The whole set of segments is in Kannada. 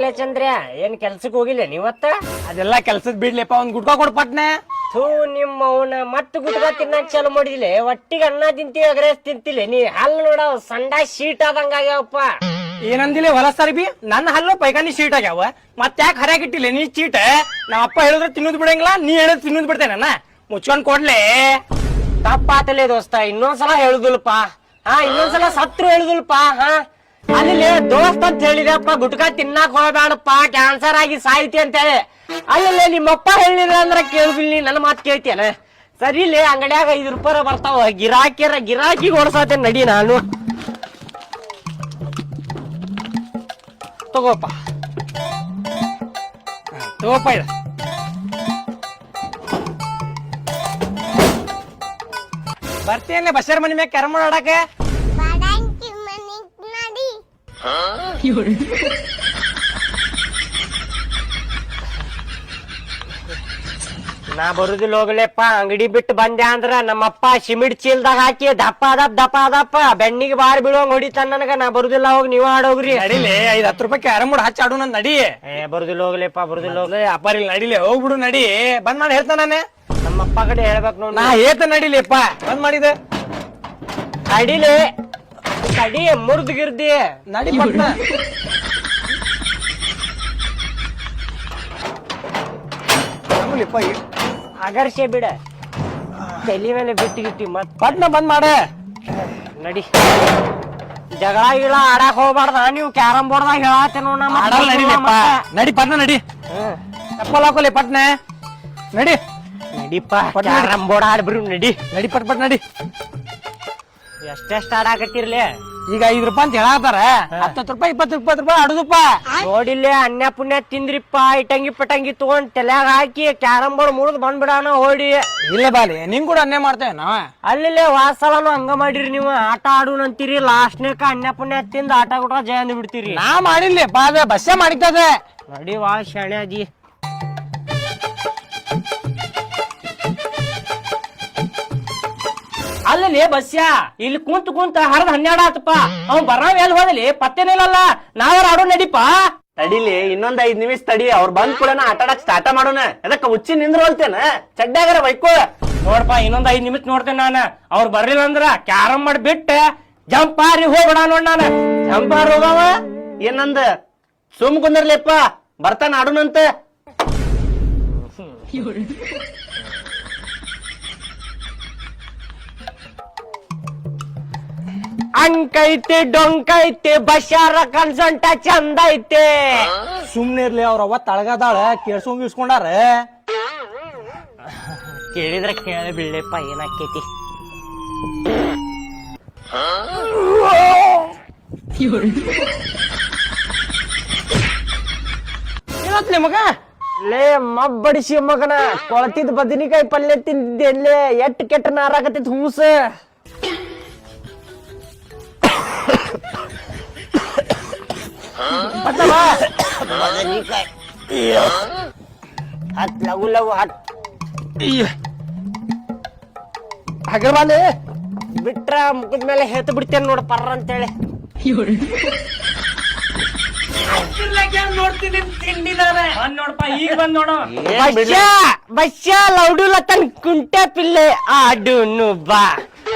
ಯಾಕೆ ಚಂದ್ರ ಏನ್ ಕೆಲ್ಸಕ್ ಹೋಗಿಲ್ಲ ನೀವತ್ತ? ಅದೆಲ್ಲಾ ಕೆಲ್ಸದ್ ಬಿಡ್ಲಿಪ್ಪ, ಒಂದ್ ಗುಡ್ಕ ಕೊಡ್ಪಟ್ನೆ. ಥೂ ನಿಮ್ಮ ಅವನ ಮತ್ತ ಗುಟ್ಕ ತಿನ್ನಕ್ ಚಾಲು ಮಾಡಿದಿಲ್ಲ. ಒಟ್ಟಿಗೆ ಅನ್ನ ತಿಂತೀವಿ, ಅಗ್ರೆಸ್ ತಿಂತಿಲ್ಲ. ನೀ ಹಲ್ಲು ನೋಡ ಸಂಡ ಶೀಟ್ ಆದಂಗ ಆಗ್ಯಾವಪ್ಪ. ಏನಂದಿಲ್ಲ ಹೊಲ ಸರಿ ಬಿ, ನನ್ನ ಹಲ್ಲು ಪೈಕಾನಿ ಶೀಟ್ ಆಗ್ಯಾವ. ಮತ್ ಯಾಕೆ ಹರಿಯಾಗಿಟ್ಟಿಲ್ಲ ನೀ ಚೀಟ್? ನಮ್ಮ ಅಪ್ಪ ಹೇಳಿದ್ರೆ ತಿನ್ನೋದ್ ಬಿಡಂಗಿಲ್ಲ, ನೀ ಹೇಳಿದ್ರೆ ತಿನ್ನೋದ್ ಬಿಡ್ತೇನ? ಮುಚ್ಕೊಂಡ್ ಕೊಡ್ಲೆ. ತಪ್ಪಾತಲೇ ದೋಸ್ತ, ಇನ್ನೊಂದ್ಸಲ ಹೇಳುದಿಲ್ಪ. ಇನ್ನೊಂದ್ಸಲ ಸತ್ರು ಹೇಳುದಿಲ್ಪ. ಅಲ್ಲಿ ದೋಸ್ತ ಅಂತ ಹೇಳಿದಪ್ಪ, ಗುಟ್ಕ ತಿನ್ನಾಕ್ ಹೋಗ್ಬೇಡಪ್ಪ, ಕ್ಯಾನ್ಸರ್ ಆಗಿ ಸಾಯ್ತಿ ಅಂತ ಹೇಳಿ. ಅಲ್ಲಿ ನಿಮ್ಮಪ್ಪ ಹೇಳಿಲ್ಲ ಅಂದ್ರ ಕೇಳುದಿಲ್ಲ, ನನ್ನ ಮಾತು ಕೇಳ್ತೇನ? ಸರಿಲೇ, ಅಂಗಡ್ಯಾಗ 5 ರೂಪಾಯಿ ಬರ್ತಾವ, ಗಿರಾಕಿ ಓಡ್ಸತ್ತೇನೆ, ನಡಿ. ನಾನು ತಗೋಪ್ಪ ಇದು ಬರ್ತೇನೆ ಬಸ್ಸರ್ ಮನಿ ಮ್ಯಾಗ ಕ್ಯಾರಮ್ ಬೋರ್ಡ್ ಆಡಕ್ಕೆ. ನಾ ಬರುದಿಲ್ಲ ಹೋಗ್ಲೆಪ್ಪ. ಅಂಗಡಿ ಬಿಟ್ಟು ಬಂದೆ ಅಂದ್ರ ನಮ್ಮಪ್ಪ ಸಿಮಿಟ್ ಚೀಲ್ದಾಗ ಹಾಕಿ ದಪ್ಪ ಅದಪ್ಪ ಬೆಣ್ಣಿಗೆ ಬಾರಿ ಬೀಳುವಂಗ ಹೊಡಿತಾನ ನನಗ. ನಾ ಬರುದಿಲ್ಲ, ಹೋಗಿ ನೀವ ಆಡೋಗ್ರಿ. ನಡಿಲೆ, 5-10 ರೂಪಾಯಿ ಕ್ಯಾರಮ್ ಬೋರ್ಡ್ ಹಚ್ಚಿ ಆಡು. ನಡಿ. ಬರುದಿಲ್ಲ ಹೋಗ್ಲೆಪ್ಪ, ಬರುದಿಲ್ಲ ಹೋಗ್ಲಿ. ಅಪ್ಪಾರಿ ನಡಿಲೆ, ಹೋಗ್ಬಿಡು. ನಡಿ, ಬಂದ್ ಮಾಡಿ ಹೇಳ್ತಾನೆ. ನಮ್ಮಪ್ಪ ಕಡೆ ಹೇಳ್ಬೇಕು ನೋಡಿ. ನಾ ಹೇಳ್ತ ನಡಿಲಿಪ್ಪ, ಬಂದ್ ಮಾಡಿದೆ. ಅಡಿಲೆ ಕಡಿ ಮುರಿದ್ಗಿರ್ದಿ. ನಡಿ ಪಟ್ನ. ಅಗರ್ಷೆ ಬಿಡ, ತಲೆ ಮೇಲೆ ಬಿಟ್ಟು ಮತ್ ಪಟ್ನ ಬಂದ್ ಮಾಡ. ನಡಿ. ಜಗಳ ಗಿಳ ಆಡಾಕ್ ಹೋಗ್ಬಾರ್ದ ನೀವು. ಕ್ಯಾರಂ ಬೋರ್ಡ್ದಾಗ ಹೇಳತ್ತೇನೋ ನಮ್ಮ. ನಡಿ ಪಟ್ನ ನಡಿ. ಚಪ್ಪಲ್ ಹಾಕೋಲಿ ಪಟ್ನ. ನಡಿ ನಡಿಪ್ಪ, ಕ್ಯಾರಂ ಬೋರ್ಡ್ ಆಡ್ಬಿರು. ನಡಿ ಪಟ್ ನಡಿ. ಎಷ್ಟೆಷ್ಟ ಆಡಾಕತ್ತಿರ್ಲಿ? ಈಗ 5 ರೂಪಾಯಿ ಅಂತ ಹೇಳತ್ತಾರ. 10 ರೂಪಾಯಿ 20 ರೂಪಾಯಿ ಆಡುದಪ್ಪ. ನೋಡಿಲ್ಲೇ, ಅನ್ಯ ಪುಣ್ಯ ತಿಂದ್ರಿಪ್ಪ. ಇಟಂಗಿ ಪಟಂಗಿ ತಗೊಂಡ್ ತಲ್ಯಾಗ ಹಾಕಿ ಕ್ಯಾರಂ ಬೋರ್ಡ್ ಮುರಿದ್ ಬಂದ್ಬಿಡಾನ ಹೋಡಿ. ಇಲ್ಲ ಬಾಲಿ, ನಿಂಗ್ ಕೂಡ ಅನ್ಯ ಮಾಡ್ತೇವೆ ನಾವ. ಅಲ್ಲಿಲ್ಲೇ ವಾಸಲನು ಹಂಗ ಮಾಡಿರಿ ನೀವು. ಆಟ ಆಡುನಂತೀರಿ, ಲಾಸ್ಟ್ನೇಕ ಅನ್ಯ ಪುಣ್ಯ ತಿಂದ ಆಟ ಕೂಡ ಜಯ ಅಂದ್ ಬಿಡ್ತೀರಿ. ನಾ ಮಾಡಿಲ್ಲಪ್ಪ, ಅದ ಬಸ್ಸೇ ಮಾಡಿರ್ತದೆ. ನಡಿ ವಾ ಶಾಣೆ ಅಜಿ. ಅಲ್ಲಿ ಬಸ್ಯ ಇಲ್ಲಿ ಕುಂತ ಹರಿದ 12 ಆತಪ್ಪ. ಅವ್ ಬರಾವ್ ಎಲ್ಲಿ ಹೋದಲಿ ಪತ್ತೇನಿಲ್ಲಲ್ಲ. ನಾವ್ಯಾರ ಆಡೋ ನಡಿಪಾ. ತಡಿಲಿ, ಇನ್ನೊಂದ್ 5 ನಿಮಿಷ ತಡಿ. ಅವ್ರ ಬಂದ್ ಕೂಡ ಆಟ ಆಡಕ್ ಸ್ಟಾರ್ಟ್ ಮಾಡೋಣ. ಅದಕ್ಕ ಹುಚ್ಚಿ ನಿಂದ್ರೋಲ್ತೇನ, ಚಡ್ಡಾಗಾರ ಬೈಕೋ. ನೋಡ್ಪ, ಇನ್ನೊಂದ್ 5 ನಿಮಿಷ ನೋಡ್ತೇನೆ ನಾನು. ಅವ್ರು ಬರ್ಲಿಲ್ಲ ಅಂದ್ರ ಕ್ಯಾರಂ ಮಾಡಿ ಬಿಟ್ಟ ಜಂಪ್ ಆರಿ ಹೋಗ್ಬಿಡ ನೋಡ್. ನಾನು ಜಂಪ್ ಆರ್ ಹೋಗವ ಏನಂದ ಸುಮ್ ಕುಂದರ್ಲಿಪ್ಪ, ಬರ್ತಾನ ಆಡುನಂತ. ಅಂಕೈತೆ ಡೊಂಕೈತೆ ಬಶಾರ ಕನ್ಸಂಟ ಚಂದ ಐತೆ. ಸುಮ್ನೆ ಇರ್ಲಿ, ಅವ್ರ ಅವ್ವ ತಳಗದಾಳ, ಕೇಳ್ಸೋಂಗ್ ಇಸ್ಕೊಂಡಾರ. ಕೇಳಿದ್ರೆ ಕೇಳ ಬಿಡ್ಲೆಪ್ಪ, ಏನಾಕೈತಿ? ಏನತ್ಲಿ ಮಗ? ಲೇ ಮಬ್ಬಡಿಸಿ ಮಗನ, ಕೊಳತಿದ್ ಬದನಿಕಾಯಿ ಪಲ್ಯ ತಿಂದಿದ್ದೆ. ಎಟ್ ಕೆಟ್ಟ ನಾರಾಕತ್ತಿತ್ ಹೂಸ. ಹತ್ ಲಗು ಲಗು ಹತ್ ಅಗರ್ವಾಲೆ ಬಿಟ್ರ ಮುಖದ ಮೇಲೆ ಹೆತ್ ಬಿಡ್ತೇನೆ ನೋಡ ಪರ್ರ ಅಂತೇಳಿ. ನೋಡ್ತೀನಿ ತಿಂಡಿದಾರೆ. ನೋಡಪ್ಪ, ಈಗ ಬಂದ್ ನೋಡು. ಬಸ್ಯ ಲೌಡುಲತನ್ ಕುಂಟೆ ಪಿಲ್ಲೆ ಆಡುನು ಬಾ.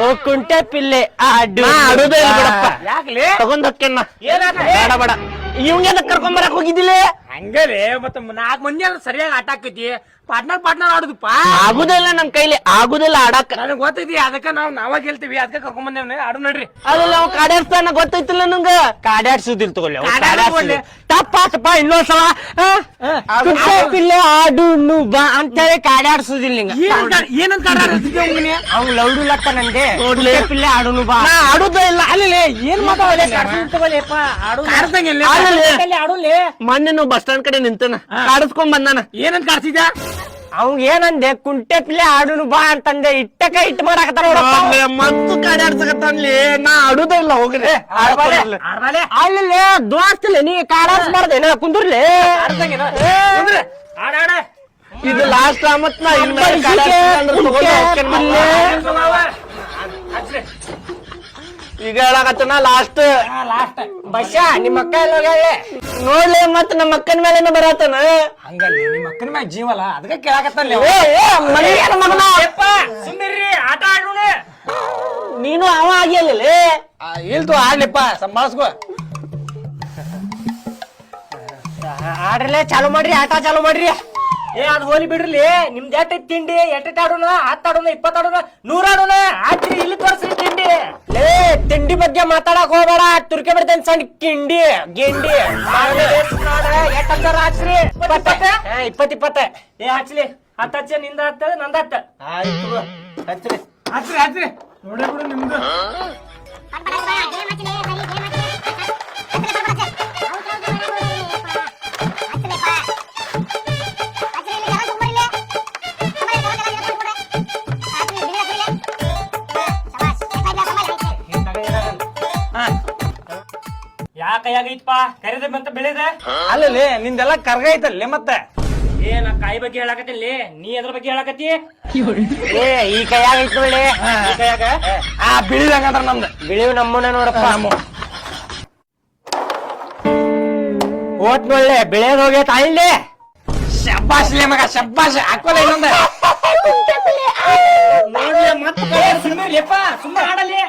ಓ ಕುಂಟೆ ಪಿಲ್ಲೆ ಆಡುದೇ ಇಲ್ಲ ಬಿಡಪ್ಪ. ಯಾಕ್ಲೆ ತಗೊಂಡ್ ಹೊಕ್ಕೇನ? ಬೇಡ ಬೇಡ, ಇವಂಗ ಕರ್ಕೊಂಬರಕ್ ಹೋಗಿದ್ದಿಲ್ಲ? ಹಂಗಲೇ, ಮತ್ತೆ 4 ಮಂದಿ ಅಂದ್ರೆ ಸರಿಯಾಗಿ ಆಟ ಆಕೈತಿ. ಪಾರ್ಟ್ನರ್ ಆಡುದಪ್ಪ. ಆಗುದಿಲ್ಲ, ನಮ್ ಕೈಲಿ ಆಗುದಿಲ್ಲ ಆಡಕ್. ನನಗ್ ಗೊತ್ತೈತಿ, ಅದಕ್ಕ ನಾವಾಗ ಹೇಳ್ತೀವಿ, ಅದಕ್ಕೆ ಕರ್ಕೊಂಡ್ ಬಂದೇವ್. ಆಡು ನಡ್ರಿ. ಅದಲ್ಲ, ಅವ್ ಕಾಡ್ಯಾಡ್ಸ್ತಾನ ಗೊತ್ತೈತಿಲ್ಲ ನಂಗ. ಕಾಡ್ಯಾಡ್ಸುದಿಲ್ ತಗೊಳ್ಳಿ. ತಪ್ಪಾತಪ್ಪ, ಇನ್ನೊಂದ್ಸಲ ಕುಂಟೆ ಪಿಲ್ಲೆ ಆಡುನು ಬಾ ಅಂತೇಳಿ ಕಾಡ್ಯಾಡ್ಸುದಿಲ್ಲ ನಿಂಗ. ಏನಂತ ಅವ್ನು ಲೌಡುಲತ್ತ ನಂದೆ. ಕುಂಟೆ ಪಿಲ್ಲೆ ಆಡುನು ಬಾ. ಆಡುದೇ ಇಲ್ಲ. ಅಲ್ಲಿ ಏನ್ ಮಾತಾಡಲೇ? ಆಡುಲೇ. ಮೊನ್ನೆ ನಾವು ಬಸ್ ಸ್ಟ್ಯಾಂಡ್ ಕಡೆ ನಿಂತನ, ಕಾಡಿಸ್ಕೊಂಡ್ ಬಂದಾನ. ಏನಂತ ಕಾಡ್ಸಿದ? ಅವ್ ಏನಂದೆ, ಕುಂಟೆ ಪಿಲ್ಲೆ ಆಡುನು ಬಾ ಅಂತಂದೆ. ಇಟ್ಟಕ ಇಟ್ಟು ಮಾಡಾಕತ್ತಾರ ಮತ್ತು ಕಾಡ್ಯಾಡ್ಸಕತ್ತಾನ್ಲಿ. ನಾ ಆಡುದೇ ಇಲ್ಲ, ಹೋಗ್ರಿ. ಅಲ್ಲಿ ದೋಸ್ತಿಲ್ಲ, ನೀ ಕಾಡಾಡ್ಸ್ಬಾರ್ದೇನ? ಕುಂದ್ರಲಿ. ಇದು ಲಾಸ್ಟ್ ಮತ್ ನಾ ಈಗ ಹೇಳಕತ್ತನ ಲಾಸ್ಟ್ ಲಾಸ್ಟ್ ಬಸ್ಸ ನಿಮ್ಮ ಅಕ್ಕ ಎಲ್ಲ ಹೋಗ್ಯಾಳೆ ನೋಡ್ಲಿ ಮತ್ ನಮ್ಮ ಅಕ್ಕನ ಮೇಲೆ ಬರತನ ಹಂಗಲ್ಲಿ ನಿಮ್ಮ ಅಕ್ಕನ ಮ್ಯಾಗ ಜೀವಲ್ಲ ಅದಕ್ಕೆ ಕೇಳಾಕತ್ತಲ್ಲ ಮಗನ ಸುಮ್ಮನಿರ್ರಿ ಆಟ ಆಡೋಣ ನೀನು ಅವ ಆಗಿಲ್ಲ ಇಲ್ತು ಆಡ್ಲಿಪ್ಪ ಸಂಭಾಳಿಸ್ಕೋ ಆಡ್ರಲೇ ಚಾಲು ಮಾಡ್ರಿ ಆಟ ಚಾಲು ಮಾಡ್ರಿ ಏ ಅದ್ ಹೋಲಿ ಬಿಡ್ರಿ ನಿಮ್ದು ಎಟ್ ತಿಂಡಿ ಎಟ್ ಆಡೋಣ 10 ಆಡೋಣ 20 ಆಡೋಣ 100 ಆಡೋಣ ಆಚ್ರಿ ಇಲ್ಲಿ ತೋರ್ಸ್ರಿ ತಿಂಡಿ ಲೇ ತಿಂಡಿ ಬಗ್ಗೆ ಮಾತಾಡಕ್ ಹೋಗ್ಬೇಡ ತುರ್ಕೆ ಬಿಡ್ತೇನೆ ಸಣ್ಣ ಗಿಂಡಿ ಎಟ್ ಅಂತಾರ ಆಚ್ರಿ 20 ಏ ಹಚ್ಲಿ 10 ಹಚ್ಚ ನಿಂದ 10 ನಂದ 10 ಆಯ್ತು ಹಚ್ಚ್ರಿ ಹಚ್ರಿ ನೋಡೇ ಬಿಡು ನಿಮ್ದು ಯಾ ಕೈಯಾಗೈತಪ್ಪ ಕರಿದ ಬಂತ ಬೆಳೆದ ಅಲ್ಲಲ್ಲಿ ನಿಂದೆಲ್ಲ ಕರ್ಗೈತಲ್ಲೇ ಮತ್ತೆ ಏ ನಾ ಕಾಯಿ ಬಗ್ಗೆ ಹೇಳಕತ್ತಿಲ್ಲಿ ನೀ ಅದ್ರ ಬಗ್ಗೆ ಹೇಳಕತ್ತಿ ಏ ಈ ಕೈಯಾಗ ಐತ್ ನೋಡ್ಲಿ ಈ ಕೈಯಾಗ ಬಿಳಿದಂಗಂದ್ರ ನಮ್ದು ಬಿಳಿವು ನಮ್ಮನ್ನ ನೋಡಪ್ಪ ಓಟ್ ನೋಡ್ಲೆ ಬೆಳೆದ್ ಹೋಗೈತ ಅಲ್ಲಿ ಶಬ್ಬಾಸ್ಲೆ ಮಗ ಶಬ್ಬಾಸ್ ಹಾಕೋಲ್ಲ ಇನ್ನೊಂದ ನೋಡ್ಲೆ ಮತ್ತೆ ಸುಮ್ಮನಿರ್ಲಿಪ್ಪ ಸುಮ್ಮನೆ ಆಡಲಿ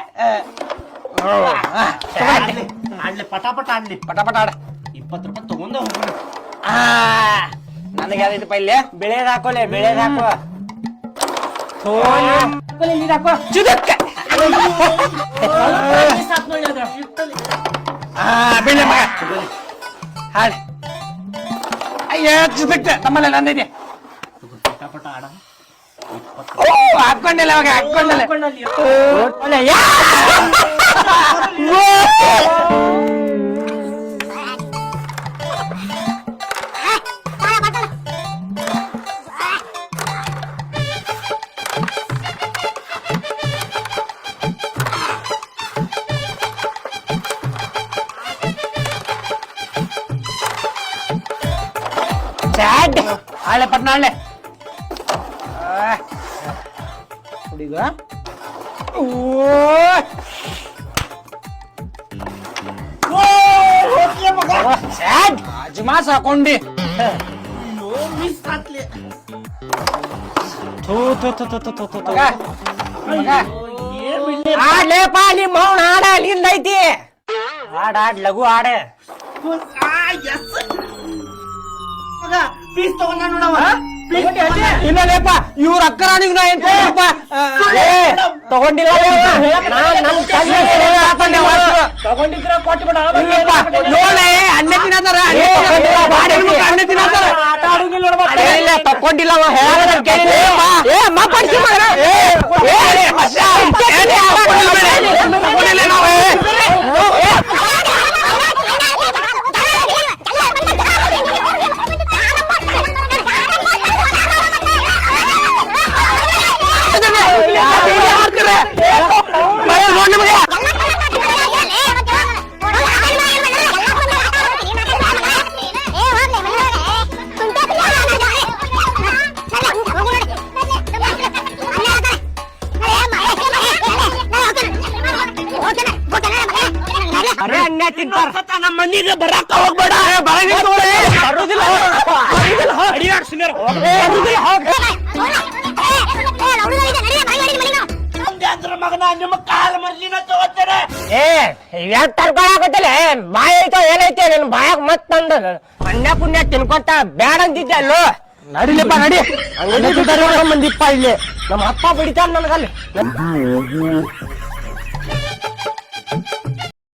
ಆಡ್ಲಿ ಪಟಾಪಟ ಆಡ್ಲಿ ಪಟಾಪಟ ಆಡ 20 ರೂಪಾಯಿ ತಗೊಂಡ ಹೋಗೋಣ ನನಗೆ ಯಾವ್ದೈತಪ್ಪ ಇಲ್ಲಿ ಬೆಳೆದ್ ಹಾಕೋಲೆ ಬೆಳೆದ್ ಹಾಕೋ ಚುದಕ್ಕ ಬೀಳೆ ಮಗ ಹಾಡಿ ಅಯ್ಯ ಚುದಕ್ಕ ನಮ್ಮಲ್ಲ ನಂದೈತಿ ಪಟಾಪಟ ಆಡ ಓ ಹಾಕೊಂಡಿಲ್ಲ ಮಗ ಹಾಕೊಂಡಿಲ್ಲ ಹಾಳೆ ಪಟ್ನ ಹಾಳೆ ಹುಡುಗ ಅಜ್ಮಾಸ್ ಹಾಕೊಂಡಿ ಆಡ್ಲೇಪ ನಿಮ್ಮ ಮೌನ ಆಡ ಅಲ್ಲಿಂದೈತಿ ಆಡ್ ಲಘು ಆಡ ಪೀಸ್ ತಗೊಂಡ ನೋಡವ ಇನ್ನಲೇಪ ಇವ್ರ ಅಕ್ಕರಾಣಿಗ್ ನಾ ಏನ್ ತಗೊಂಡಿಲ್ಲ ತಗೊಂಡಿದ್ರ ಕೊಟ್ಟು ನೋಡೆ ಅನ್ನ ತಿನ್ನತಾರ ಅನ್ನ ತಿನ್ನತಾರ ತಕೊಂಡಿಲ್ಲ ಅರೆ ಅನ್ನ ತಿಂತಾರ ನಮ್ಮ ಮನೆಗೆ ಬರಾಕ ಹೋಗ್ಬೇಡ ಬರುದಿಲ್ಲ ಮಗನ ನಿಮ್ಮ ಕಾಲ ಮರ್ಲಿನ ತಗೋತಾರೆ ಏ ಯಾಕೆ ತರ್ಕೊಳಕತ್ತಿಲ್ಲ ಬಾಯಿ ಐತೋ ಏನೈತೆ ನನ್ ಬಾಯಾಗ ಮತ್ ತಂದ ಅನ್ನ ಪುಣ್ಯ ತಿನ್ಕೊಂತ ಬ್ಯಾಡ ಅಂತಿದ್ದೆ ಅಲ್ಲೋ ನಡಿಲಿಪ್ಪ ನಡಿ ಮಂದಿಪ್ಪ ಇಲ್ಲಿ ನಮ್ಮ ಅಪ್ಪ ಬಿಡಿತಾನ ನನಗಲ್ಲಿ